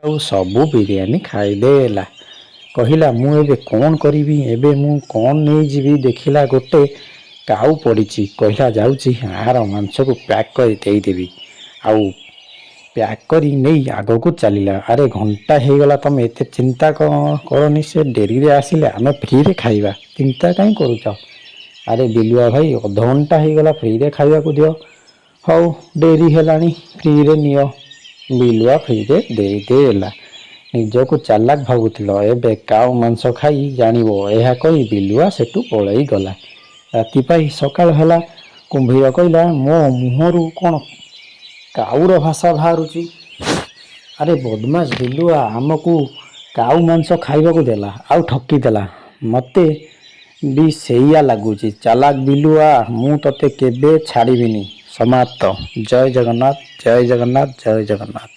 ଆଉ ସବୁ ବିରିୟାନୀ ଖାଇଦେଲା। କହିଲା ମୁଁ ଏବେ କ'ଣ କରିବି, ଏବେ ମୁଁ କ'ଣ ନେଇଯିବି। ଦେଖିଲା ଗୋଟେ କାଉ ପଡ଼ିଛି। କହିଲା ଯାଉଛି ଆର ମାଂସକୁ ପ୍ୟାକ୍ କରି ଦେଇଦେବି। ଆଉ ପ୍ୟାକ୍ କରି ନେଇ ଆଗକୁ ଚାଲିଲା। ଆରେ ଘଣ୍ଟା ହେଇଗଲା, ତମେ ଏତେ ଚିନ୍ତା କରନି, ସେ ଡେରିରେ ଆସିଲେ ଆମେ ଫ୍ରିରେ ଖାଇବା, ଚିନ୍ତା କାହିଁ କରୁଛ। ଆରେ ବିଲୁଆ ଭାଇ, ଅଧଘଣ୍ଟା ହେଇଗଲା, ଫ୍ରିରେ ଖାଇବାକୁ ଦିଅ। ହଉ ଡେରି ହେଲାଣି, ଫ୍ରିରେ ନିଅ। ବିଲୁଆ ଫ୍ରିରେ ଦେଇଦେଲା। ନିଜକୁ ଚାଲାକ ଭାବୁଥିଲ, ଏବେ କାଉ ମାଂସ ଖାଇ ଜାଣିବ। ଏହା କହି ବିଲୁଆ ସେଠୁ ପଳେଇ ଗଲା। ରାତି ପାଇ ସକାଳ ହେଲା। କୁମ୍ଭୀର କହିଲା ମୋ ମୁହଁରୁ କ'ଣ କାଉର ଭାଷା ବାହାରୁଛି। ଆରେ ବଦମାସ ବିଲୁଆ ଆମକୁ କାଉ ମାଂସ ଖାଇବାକୁ ଦେଲା ଆଉ ଠକିଦେଲା। ମୋତେ ବି ସେଇଆ ଲାଗୁଛି। ଚାଲାକ ବିଲୁଆ, ମୁଁ ତତେ କେବେ ଛାଡ଼ିବିନି। ସମାପ୍ତ। ଜୟ ଜଗନ୍ନାଥ, ଜୟ ଜଗନ୍ନାଥ, ଜୟ ଜଗନ୍ନାଥ।